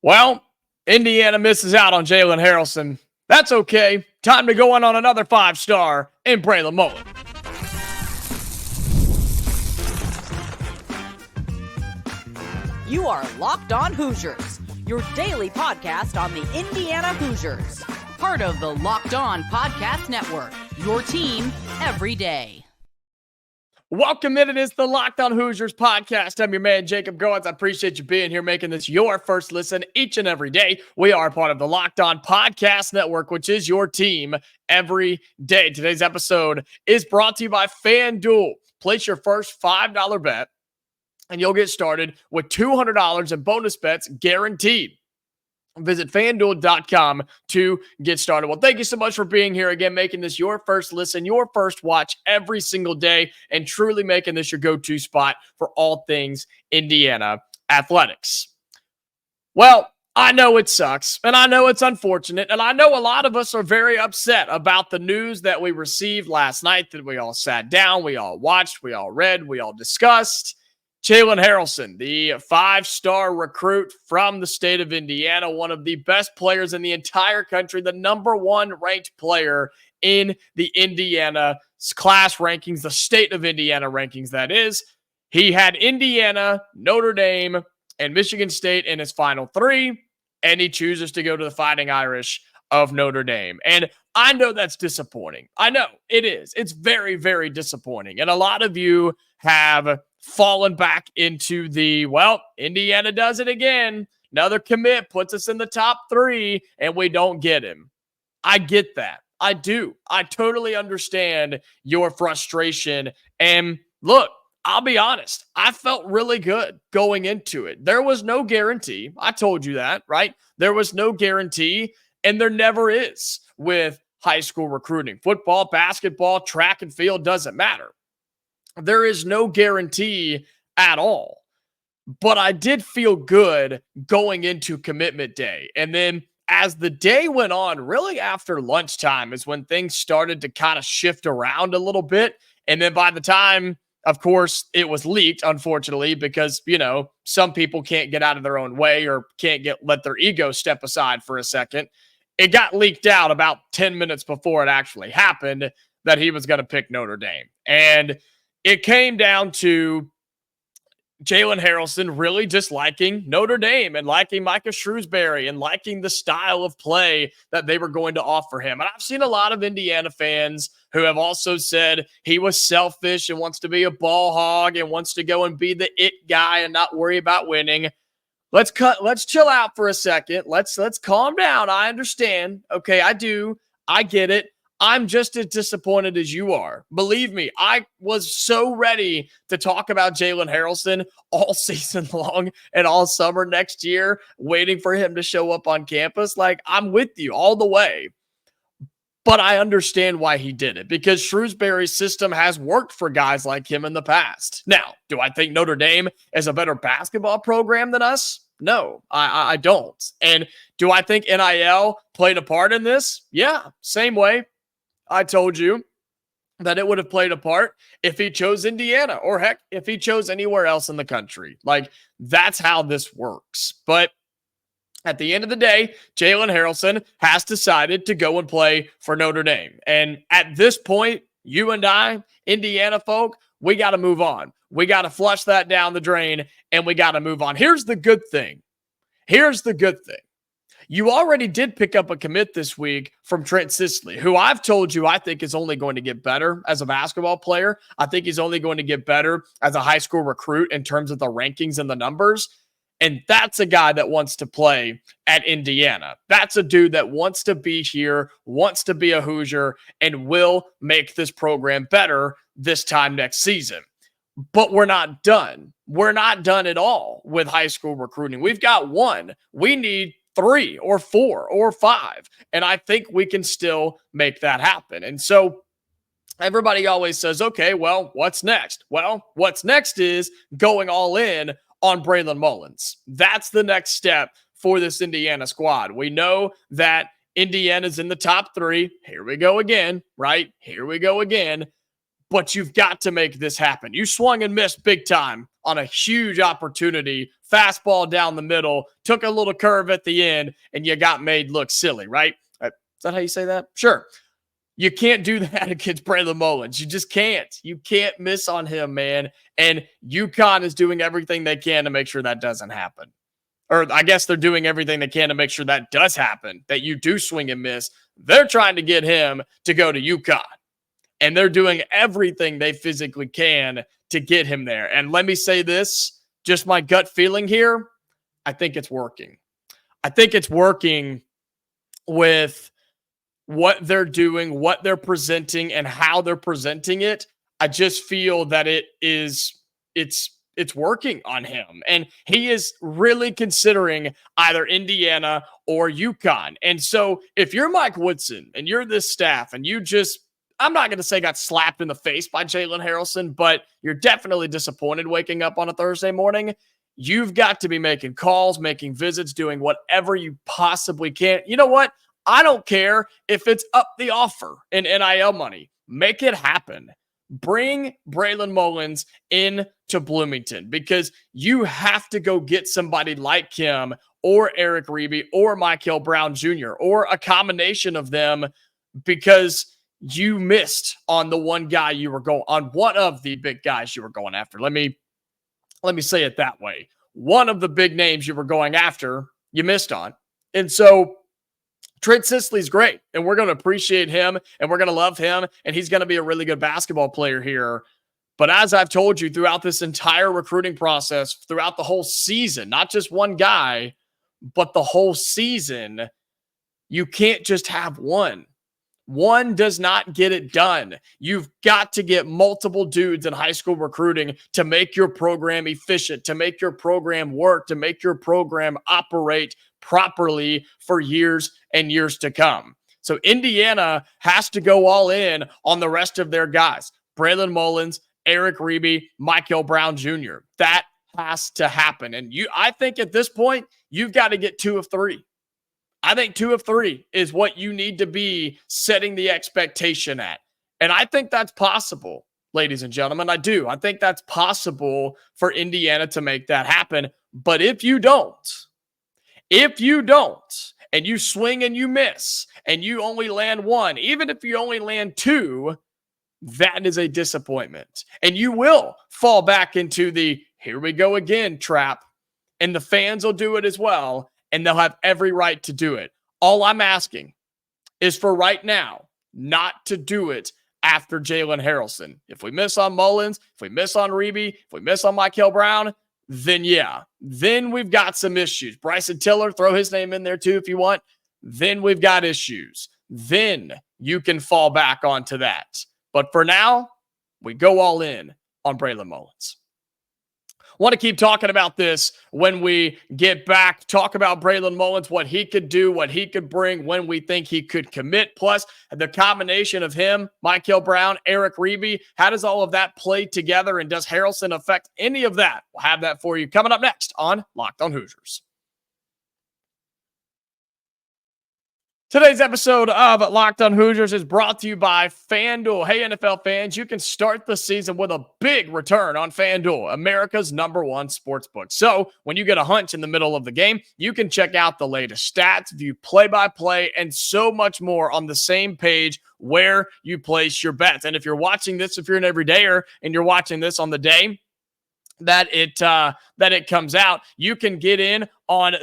Well, Indiana misses out on Jalen Haralson. That's okay. Time to go in on another 5-star in Braylon Mullins. You are Locked On Hoosiers, your daily podcast on the Indiana Hoosiers. Part of the Locked On Podcast Network, your team every day. Welcome in. It is the Locked On Hoosiers podcast. I'm your man, Jacob Goins. I appreciate you being here, making this your first listen each and every day. We are part of the Locked On Podcast Network, which is your team every day. Today's episode is brought to you by FanDuel. Place your first $5 bet, and you'll get started with $200 in bonus bets guaranteed. Visit FanDuel.com to get started. Well, thank you so much for being here again, making this your first listen, your first watch every single day, and truly making this your go-to spot for all things Indiana athletics. Well, I know it sucks, and I know it's unfortunate, and I know a lot of us are very upset about the news that we received last night, that we all sat down, we all watched, we all read, we all discussed. Jalen Haralson, the 5-star recruit from the state of Indiana, one of the best players in the entire country, the number one ranked player in the Indiana class rankings, the state of Indiana rankings, that is. He had Indiana, Notre Dame, and Michigan State in his final three, and he chooses to go to the Fighting Irish of Notre Dame. And I know that's disappointing. I know it is. It's very, very disappointing. And a lot of you have fallen back into the, well, Indiana does it again. Another commit puts us in the top three, and we don't get him. I get that. I do. I totally understand your frustration. And look, I'll be honest. I felt really good going into it. There was no guarantee. I told you that, right? There was no guarantee, and there never is with high school recruiting. Football, basketball, track and field, doesn't matter. There is no guarantee at all. But I did feel good going into commitment day. And then as the day went on, really after lunchtime is when things started to kind of shift around a little bit. And then by the time, of course, it was leaked, unfortunately, because, you know, some people can't get out of their own way or can't let their ego step aside for a second. It got leaked out about 10 minutes before it actually happened that he was going to pick Notre Dame. And it came down to Jalen Haralson really just liking Notre Dame and liking Micah Shrewsbury and liking the style of play that they were going to offer him. And I've seen a lot of Indiana fans who have also said he was selfish and wants to be a ball hog and wants to go and be the it guy and not worry about winning. Let's chill out for a second. Let's calm down. I understand. Okay, I do. I get it. I'm just as disappointed as you are. Believe me, I was so ready to talk about Jalen Haralson all season long and all summer next year, waiting for him to show up on campus. Like, I'm with you all the way. But I understand why he did it, because Shrewsbury's system has worked for guys like him in the past. Now, do I think Notre Dame is a better basketball program than us? No, I don't. And do I think NIL played a part in this? Yeah, same way. I told you that it would have played a part if he chose Indiana, or heck, if he chose anywhere else in the country. Like, that's how this works. But at the end of the day, Jalen Haralson has decided to go and play for Notre Dame. And at this point, you and I, Indiana folk, we got to move on. We got to flush that down the drain, and we got to move on. Here's the good thing. You already did pick up a commit this week from Trent Sisley, who I've told you I think is only going to get better as a basketball player. I think he's only going to get better as a high school recruit in terms of the rankings and the numbers. And that's a guy that wants to play at Indiana. That's a dude that wants to be here, wants to be a Hoosier, and will make this program better this time next season. But we're not done. We're not done at all with high school recruiting. We've got one. We need 3 or 4 or 5. And I think we can still make that happen. And so everybody always says, okay, well, what's next? Well, what's next is going all in on Braylon Mullins. That's the next step for this Indiana squad. We know that Indiana's in the top 3. Here we go again, right? Here we go again. But you've got to make this happen. You swung and missed big time on a huge opportunity fastball down the middle, took a little curve at the end, and you got made look silly, right? Is that how you say that? Sure. You can't do that against Braylon Mullins. You just can't. You can't miss on him, man. And UConn is doing everything they can to make sure that doesn't happen. Or I guess they're doing everything they can to make sure that does happen, that you do swing and miss. They're trying to get him to go to UConn. And they're doing everything they physically can to get him there. And let me say this, just my gut feeling here, I think it's working. I think it's working with what they're doing, what they're presenting, and how they're presenting it. I just feel that it's working on him. And he is really considering either Indiana or UConn. And so if you're Mike Woodson and you're this staff and you just, I'm not going to say got slapped in the face by Jalen Haralson, but you're definitely disappointed waking up on a Thursday morning, you've got to be making calls, making visits, doing whatever you possibly can. You know what? I don't care if it's up the offer in NIL money. Make it happen. Bring Braylon Mullins in to Bloomington because you have to go get somebody like him or Eric Reeby or Michael Brown Jr. or a combination of them because you missed on the one guy you were going on, one of the big guys you were going after. Let me say it that way. One of the big names you were going after, you missed on. And so Trent Sisley's great, and we're going to appreciate him, and we're going to love him, and he's going to be a really good basketball player here. But as I've told you throughout this entire recruiting process, throughout the whole season, not just one guy, but the whole season, you can't just have one. One does not get it done. You've got to get multiple dudes in high school recruiting to make your program efficient, to make your program work, to make your program operate properly for years and years to come. So Indiana has to go all in on the rest of their guys. Braylon Mullins, Eric Reeby, Michael Brown Jr. That has to happen. And I think at this point, you've got to get 2 of 3. I think 2 of 3 is what you need to be setting the expectation at. And I think that's possible, ladies and gentlemen. I do. I think that's possible for Indiana to make that happen. But if you don't, and you swing and you miss, and you only land 1, even if you only land 2, that is a disappointment. And you will fall back into the here we go again trap. And the fans will do it as well. And they'll have every right to do it. All I'm asking is for right now not to do it after Jalen Haralson. If we miss on Mullins, if we miss on Reeby, if we miss on Michael Brown, then yeah, then we've got some issues. Bryson Tiller, throw his name in there too if you want. Then we've got issues. Then you can fall back onto that. But for now, we go all in on Braylon Mullins. Want to keep talking about this when we get back. Talk about Braylon Mullins, what he could do, what he could bring, when we think he could commit. Plus, the combination of him, Michael Brown, Eric Reeby. How does all of that play together, and does Haralson affect any of that? We'll have that for you coming up next on Locked on Hoosiers. Today's episode of Locked on Hoosiers is brought to you by FanDuel. Hey, NFL fans, you can start the season with a big return on FanDuel, America's #1 sportsbook. So when you get a hunch in the middle of the game, you can check out the latest stats, view play-by-play, and so much more on the same page where you place your bets. And if you're watching this, if you're an everydayer and you're watching this on the day that it comes out, you can get in on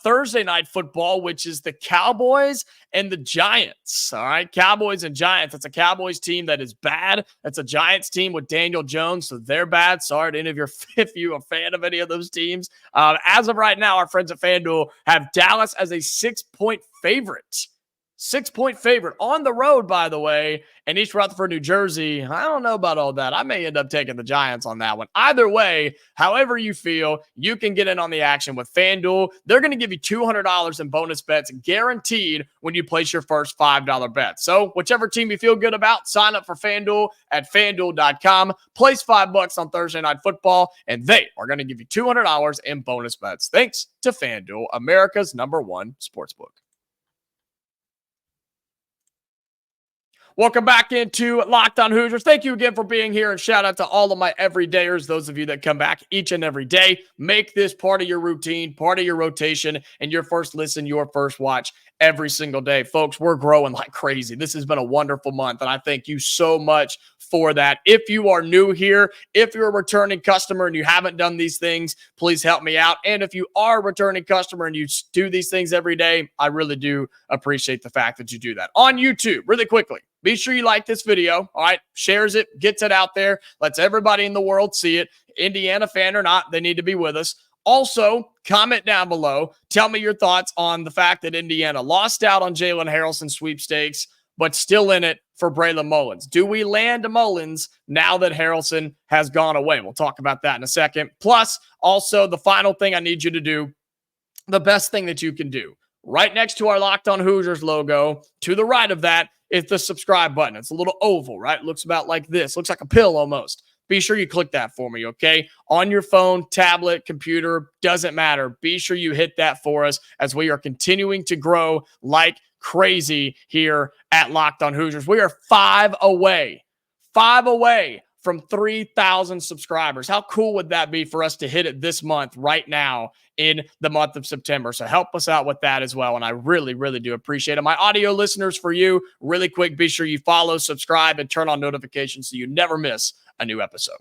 Thursday Night Football, which is the Cowboys and the Giants. All right, Cowboys and Giants. That's a Cowboys team that is bad. That's a Giants team with Daniel Jones, so they're bad. Sorry to any of your if you're a fan of any of those teams. As of right now, our friends at FanDuel have Dallas as a 6-point favorite. 6-point favorite on the road, by the way, and East Rutherford, New Jersey. I don't know about all that. I may end up taking the Giants on that one. Either way, however you feel, you can get in on the action with FanDuel. They're going to give you $200 in bonus bets guaranteed when you place your first $5 bet. So whichever team you feel good about, sign up for FanDuel at FanDuel.com. Place $5 on Thursday Night Football, and they are going to give you $200 in bonus bets. Thanks to FanDuel, America's #1 sportsbook. Welcome back into Locked On Hoosiers. Thank you again for being here, and shout out to all of my everydayers, those of you that come back each and every day. Make this part of your routine, part of your rotation, and your first listen, your first watch every single day. Folks, we're growing like crazy. This has been a wonderful month, and I thank you so much for that. If you are new here, if you're a returning customer and you haven't done these things, please help me out. And if you are a returning customer and you do these things every day, I really do appreciate the fact that you do that. On YouTube, really quickly, be sure you like this video, all right? Shares it, gets it out there, lets everybody in the world see it. Indiana fan or not, they need to be with us. Also, comment down below. Tell me your thoughts on the fact that Indiana lost out on Jalen Haralson sweepstakes, but still in it for Braylon Mullins. Do we land Mullins now that Haralson has gone away? We'll talk about that in a second. Plus, also, the final thing I need you to do, the best thing that you can do, right next to our Locked On Hoosiers logo, to the right of that, is the subscribe button. It's a little oval, right? It looks about like this. Looks like a pill almost. Be sure you click that for me, okay? On your phone, tablet, computer, doesn't matter. Be sure you hit that for us as we are continuing to grow like crazy here at Locked On Hoosiers. We are 5 away from 3,000 subscribers. How cool would that be for us to hit it this month right now in the month of September? So help us out with that as well. And I really, really do appreciate it. My audio listeners, for you, really quick, be sure you follow, subscribe, and turn on notifications so you never miss a new episode.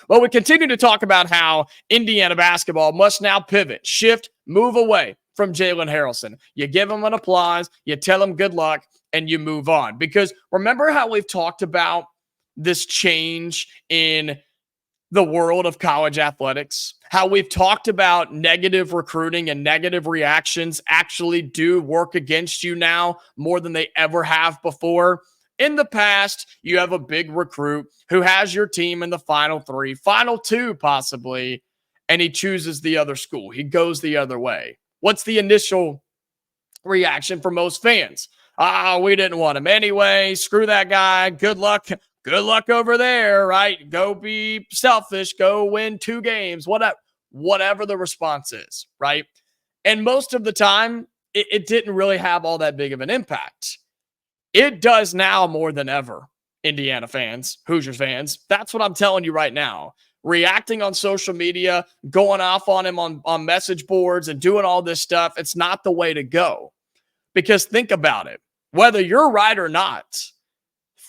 Well, we continue to talk about how Indiana basketball must now pivot, shift, move away from Jalen Haralson. You give him an applause, you tell him good luck, and you move on. Because remember how we've talked about this change in the world of college athletics, how we've talked about negative recruiting and negative reactions actually do work against you now more than they ever have before. In the past, you have a big recruit who has your team in the final 3, final 2 possibly, and he chooses the other school. He goes the other way. What's the initial reaction for most fans? We didn't want him anyway. Screw that guy. Good luck. Good luck over there, right? Go be selfish. Go win 2 games. Whatever the response is, right? And most of the time, it didn't really have all that big of an impact. It does now more than ever, Indiana fans, Hoosiers fans. That's what I'm telling you right now. Reacting on social media, going off on him on message boards and doing all this stuff, it's not the way to go. Because think about it. Whether you're right or not,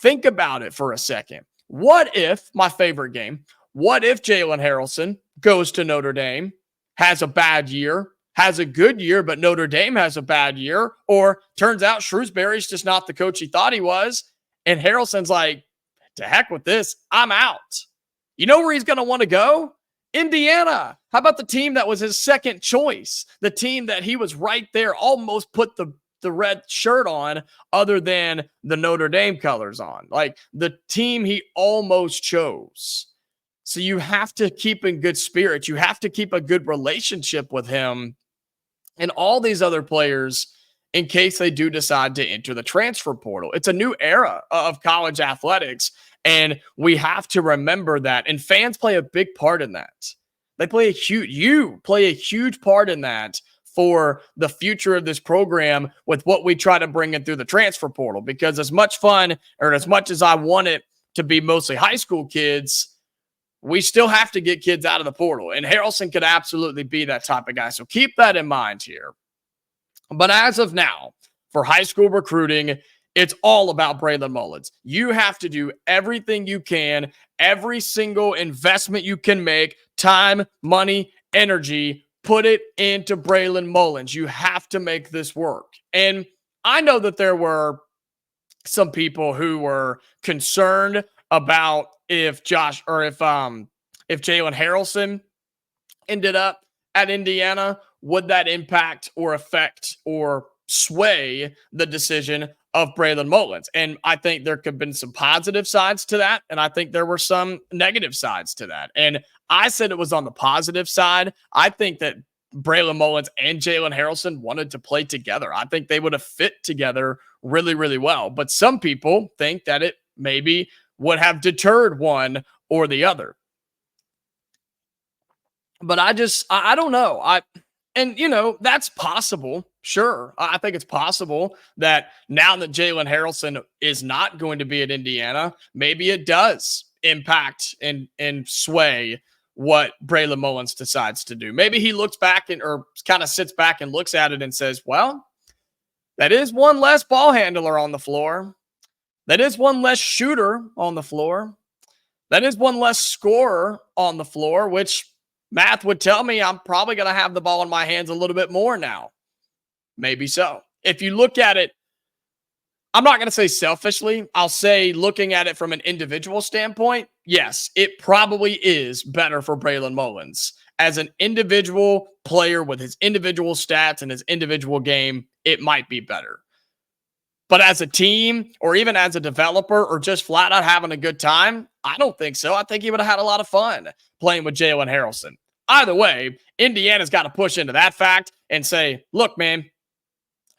think about it for a second. What if, my favorite game, what if Jalen Haralson goes to Notre Dame, has a bad year, has a good year, but Notre Dame has a bad year, or turns out Shrewsbury's just not the coach he thought he was, and Haralson's like, to heck with this, I'm out. You know where he's going to want to go? Indiana. How about the team that was his second choice? The team that he was right there, almost put the red shirt on other than the Notre Dame colors on. Like the team he almost chose. So you have to keep in good spirits. You have to keep a good relationship with him and all these other players in case they do decide to enter the transfer portal. It's a new era of college athletics, and we have to remember that. And fans play a big part in that. You play a huge part in that for the future of this program with what we try to bring in through the transfer portal. Because as much fun, or as much as I want it to be mostly high school kids, we still have to get kids out of the portal. And Haralson could absolutely be that type of guy. So keep that in mind here. But as of now, for high school recruiting, it's all about Braylon Mullins. You have to do everything you can, every single investment you can make, time, money, energy, put it into Braylon Mullins. You have to make this work. And I know that there were some people who were concerned about if Jalen Haralson ended up at Indiana, would that impact or affect or sway the decision of Braylon Mullins? And I think there could have been some positive sides to that, and I think there were some negative sides to that. And I said it was on the positive side. I think that Braylon Mullins and Jalen Haralson wanted to play together. I think they would have fit together really, really well. But some people think that it maybe would have deterred one or the other. But I don't know. And, that's possible. Sure. I think it's possible that now that Jalen Haralson is not going to be at Indiana, maybe it does impact and sway what Braylon Mullins decides to do. Maybe he looks back or kind of sits back and looks at it and says, well, that is one less ball handler on the floor. That is one less shooter on the floor. That is one less scorer on the floor, which math would tell me I'm probably going to have the ball in my hands a little bit more now. Maybe so. If you look at it, I'm not going to say selfishly. I'll say looking at it from an individual standpoint, yes, it probably is better for Braylon Mullins. As an individual player with his individual stats and his individual game, it might be better. But as a team or even as a developer or just flat out having a good time, I don't think so. I think he would have had a lot of fun playing with Jalen Haralson. Either way, Indiana's got to push into that fact and say, look, man,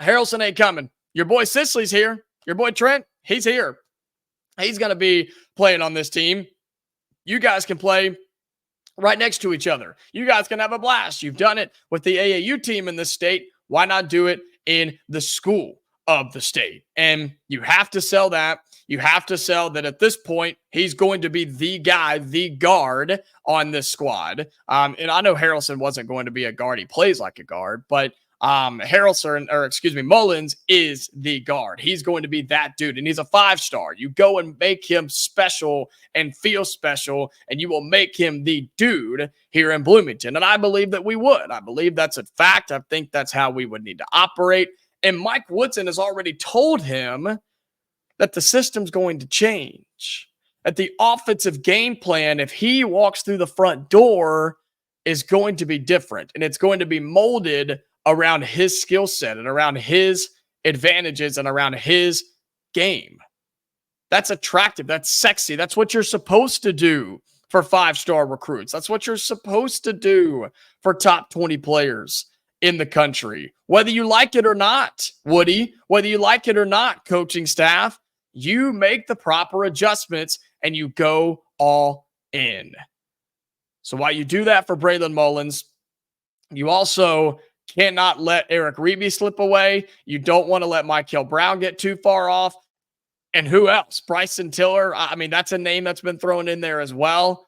Haralson ain't coming. Your boy Sisley's here. Your boy Trent, he's here. He's going to be playing on this team. You guys can play right next to each other. You guys can have a blast. You've done it with the AAU team in this state. Why not do it in the school of the state? And you have to sell that. You have to sell that at this point, he's going to be the guy, the guard on this squad. And I know Haralson wasn't going to be a guard. He plays like a guard, but Mullins is the guard. He's going to be that dude, and he's a 5-star. You go and make him special and feel special, and you will make him the dude here in Bloomington. And I believe that we would. I believe that's a fact. I think that's how we would need to operate. And Mike Woodson has already told him that the system's going to change, that the offensive game plan, if he walks through the front door, is going to be different, and it's going to be molded around his skill set and around his advantages and around his game. That's attractive. That's sexy. That's what you're supposed to do for 5-star recruits. That's what you're supposed to do for top 20 players in the country. Whether you like it or not, Woody, whether you like it or not, coaching staff, you make the proper adjustments and you go all in. So while you do that for Braylon Mullins, you also cannot let Eric Reeby slip away. You don't want to let Michael Brown get too far off. And who else? Bryson Tiller. I mean, that's a name that's been thrown in there as well.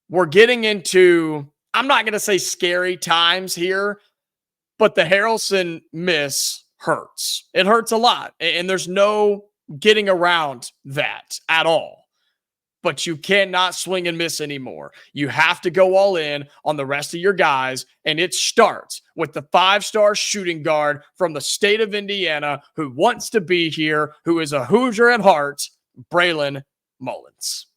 We're getting into, I'm not going to say scary times here, but the Haralson miss hurts. It hurts a lot. And there's no getting around that at all. But you cannot swing and miss anymore. You have to go all in on the rest of your guys, and it starts with the 5-star shooting guard from the state of Indiana who wants to be here, who is a Hoosier at heart, Braylon Mullins.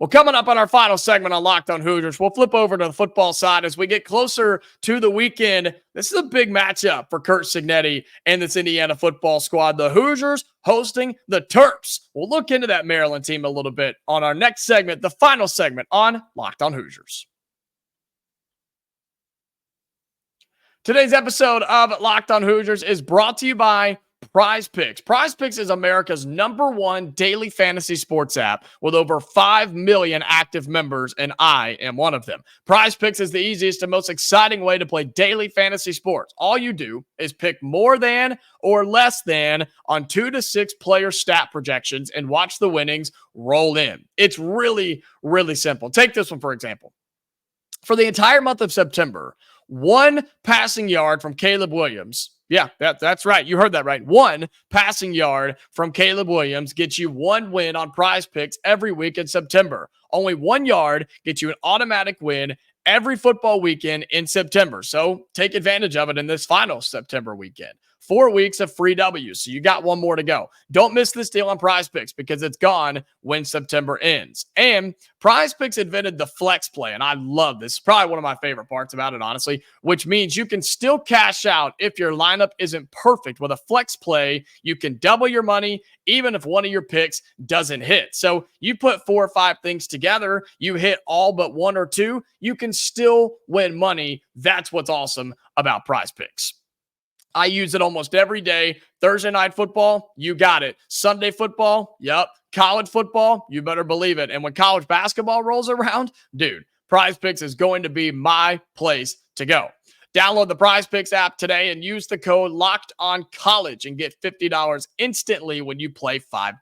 Well, coming up on our final segment on Locked On Hoosiers, we'll flip over to the football side as we get closer to the weekend. This is a big matchup for Curt Cignetti and this Indiana football squad. The Hoosiers hosting the Terps. We'll look into that Maryland team a little bit on our next segment, the final segment on Locked On Hoosiers. Today's episode of Locked On Hoosiers is brought to you by Prize Picks. Prize Picks is America's #1 daily fantasy sports app with over 5 million active members, and I am one of them. Prize Picks is the easiest and most exciting way to play daily fantasy sports. All you do is pick more than or less than on 2 to 6 player stat projections and watch the winnings roll in. It's really, really simple. Take this one, for example. For the entire month of September, 1 passing yard from Caleb Williams. Yeah, that's right. You heard that right. 1 passing yard from Caleb Williams gets you 1 win on Prize Picks every week in September. Only 1 yard gets you an automatic win every football weekend in September. So take advantage of it in this final September weekend. 4 weeks of free W's. So you got 1 more to go. Don't miss this deal on Prize Picks because it's gone when September ends. And Prize Picks invented the flex play, and I love this. It's probably one of my favorite parts about it, honestly, which means you can still cash out if your lineup isn't perfect. With a flex play, you can double your money even if one of your picks doesn't hit. So you put 4 or 5 things together, you hit all but 1 or 2, you can still win money. That's what's awesome about Prize Picks. I use it almost every day. Thursday night football, you got it. Sunday football, yep. College football, you better believe it. And when college basketball rolls around, dude, Prize Picks is going to be my place to go. Download the Prize Picks app today and use the code LOCKEDONCollege and get $50 instantly when you play $5.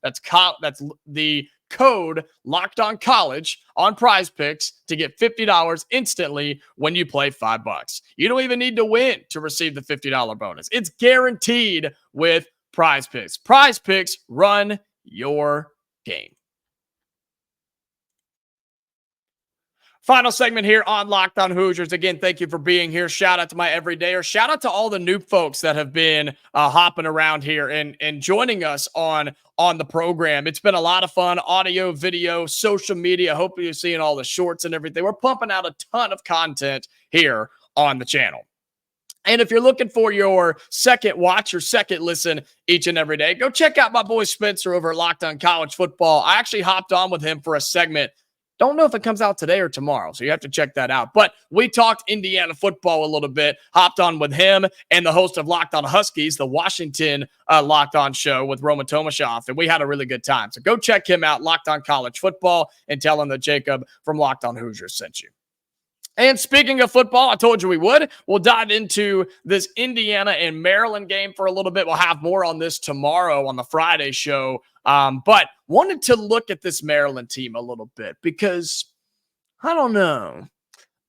That's the code LOCKEDONCollege on Prize Picks to get $50 instantly when you play $5. You don't even need to win to receive the $50 bonus. It's guaranteed with Prize Picks. Prize Picks, run your game. Final segment here on Locked On Hoosiers. Again, thank you for being here. Shout out to my everydayer. Shout out to all the new folks that have been hopping around here and joining us on the program. It's been a lot of fun. Audio, video, social media. Hope you're seeing all the shorts and everything. We're pumping out a ton of content here on the channel. And if you're looking for your second watch, your second listen each and every day, go check out my boy Spencer over at Locked On College Football. I actually hopped on with him for a segment. Don't know if it comes out today or tomorrow, so you have to check that out. But we talked Indiana football a little bit, hopped on with him and the host of Locked On Huskies, the Washington Locked On show with Roman Tomashoff, and we had a really good time. So go check him out, Locked On College Football, and tell him that Jacob from Locked On Hoosiers sent you. And speaking of football, I told you we would. We'll dive into this Indiana and Maryland game for a little bit. We'll have more on this tomorrow on the Friday show. But wanted to look at this Maryland team a little bit because I don't know.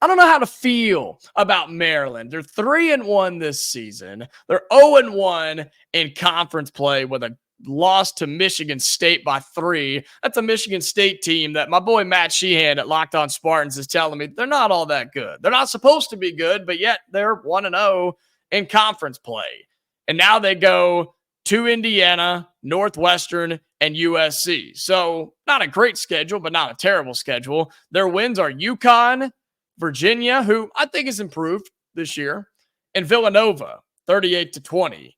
I don't know how to feel about Maryland. They're 3-1 this season. They're 0-1 in conference play with a loss to Michigan State by 3. That's a Michigan State team that my boy Matt Sheehan at Locked On Spartans is telling me they're not all that good. They're not supposed to be good, but yet they're 1-0 in conference play. And now they go to Indiana, Northwestern, and USC. So not a great schedule, but not a terrible schedule. Their wins are UConn, Virginia, who I think has improved this year, and Villanova, 38-20.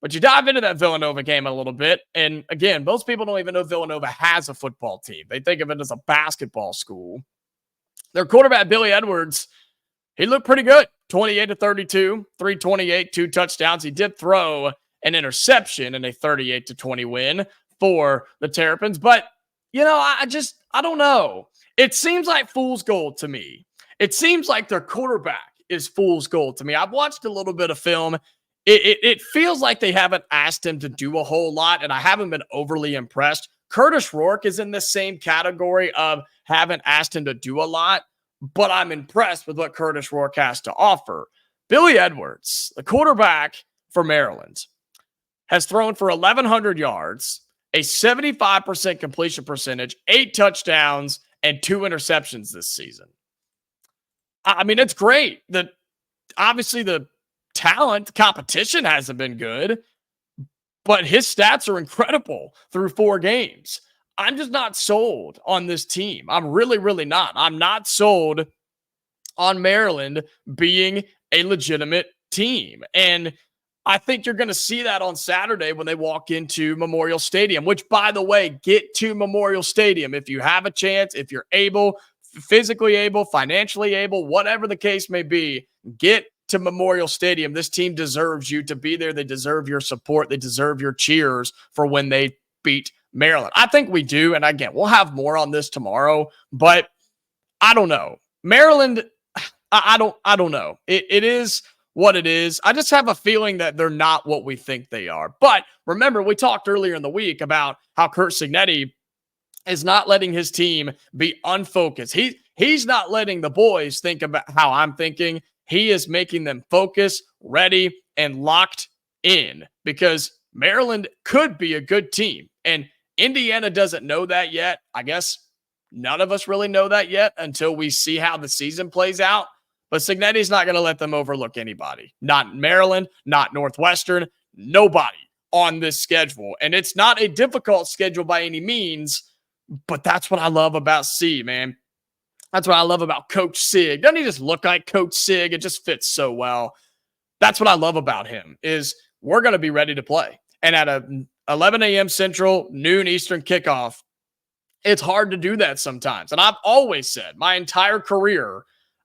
But you dive into that Villanova game a little bit, and again, most people don't even know Villanova has a football team. They think of it as a basketball school. Their quarterback, Billy Edwards, he looked pretty good. 28-32, 328, 2 touchdowns. He did throw an interception in a 38-20 win for the Terrapins. But, I don't know. It seems like fool's gold to me. It seems like their quarterback is fool's gold to me. I've watched a little bit of film. It feels like they haven't asked him to do a whole lot, and I haven't been overly impressed. Curtis Rourke is in the same category of haven't asked him to do a lot, but I'm impressed with what Curtis Rourke has to offer. Billy Edwards, the quarterback for Maryland, has thrown for 1,100 yards, a 75% completion percentage, 8 touchdowns, and 2 interceptions this season. I mean, it's great. Obviously, the talent competition hasn't been good, but his stats are incredible through 4 games. I'm just not sold on this team. I'm really, really not. I'm not sold on Maryland being a legitimate team. And I think you're going to see that on Saturday when they walk into Memorial Stadium, which, by the way, get to Memorial Stadium. If you have a chance, if you're able, physically able, financially able, whatever the case may be, get to Memorial Stadium. This team deserves you to be there. They deserve your support. They deserve your cheers for when they beat Maryland. I think we do. And again, we'll have more on this tomorrow, but I don't know. Maryland, I don't know. It is what it is. I just have a feeling that they're not what we think they are. But remember, we talked earlier in the week about how Curt Cignetti is not letting his team be unfocused. He's not letting the boys think about how I'm thinking. He is making them focus, ready, and locked in because Maryland could be a good team. And Indiana doesn't know that yet. I guess none of us really know that yet until we see how the season plays out. But Cignetti's not going to let them overlook anybody. Not Maryland, not Northwestern, nobody on this schedule. And it's not a difficult schedule by any means, but that's what I love about C, man. That's what I love about Coach Sig. Doesn't he just look like Coach Sig? It just fits so well. That's what I love about him is we're going to be ready to play. And at a 11 a.m. Central, noon Eastern kickoff, it's hard to do that sometimes. And I've always said, my entire career,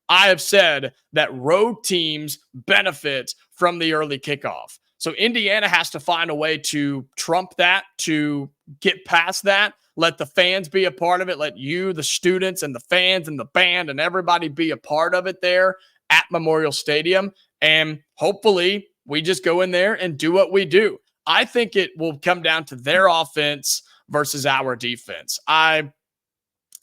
I have said that road teams benefit from the early kickoff. So Indiana has to find a way to trump that, to get past that. Let the fans be a part of it. Let you, the students, and the fans, and the band, and everybody be a part of it there. at Memorial Stadium. And hopefully we just go in there and do what we do. I think it will come down to their offense versus our defense. I've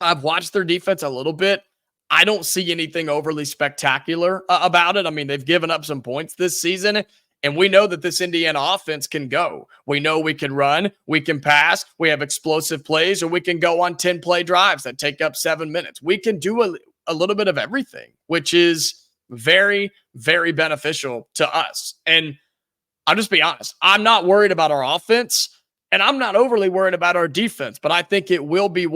watched their defense a little bit. I don't see anything overly spectacular about it. I mean, they've given up some points this season, and we know that this Indiana offense can go. We know we can run, we can pass, we have explosive plays, or we can go on 10-play drives that take up 7 minutes. We can do a little bit of everything, which is very, very beneficial to us. And I'll just be honest, I'm not worried about our offense, and I'm not overly worried about our defense, but I think it will be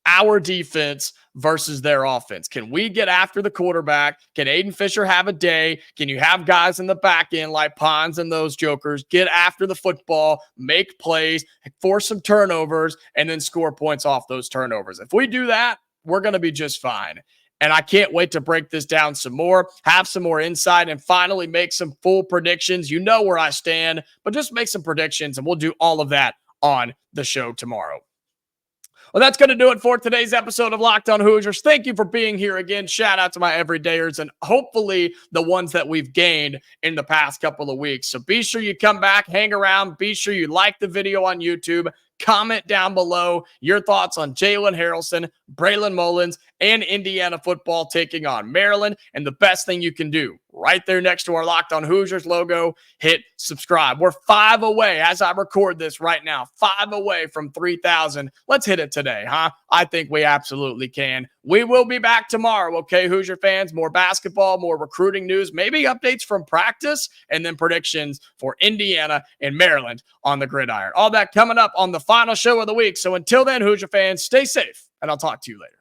our defense versus their offense. Can we get after the quarterback? Can Aiden Fisher have a day? Can you have guys in the back end like Pons and those jokers get after the football, make plays, force some turnovers, and then score points off those turnovers? If we do that, we're going to be just fine. And I can't wait to break this down some more, have some more insight, and finally make some full predictions. You know where I stand, but just make some predictions, and we'll do all of that on the show tomorrow. Well, that's going to do it for today's episode of Locked On Hoosiers. Thank you for being here again. Shout out to my everydayers and hopefully the ones that we've gained in the past couple of weeks. So be sure you come back, hang around. Be sure you like the video on YouTube. Comment down below your thoughts on Jalen Haralson, Braylon Mullins, and Indiana football taking on Maryland. And the best thing you can do, right there next to our Locked On Hoosiers logo, hit subscribe. We're 5 away as I record this right now, 5 away from 3,000. Let's hit it today, huh? I think we absolutely can. We will be back tomorrow, okay, Hoosier fans? More basketball, more recruiting news, maybe updates from practice, and then predictions for Indiana and Maryland on the gridiron. All that coming up on the final show of the week. So until then, Hoosier fans, stay safe, and I'll talk to you later.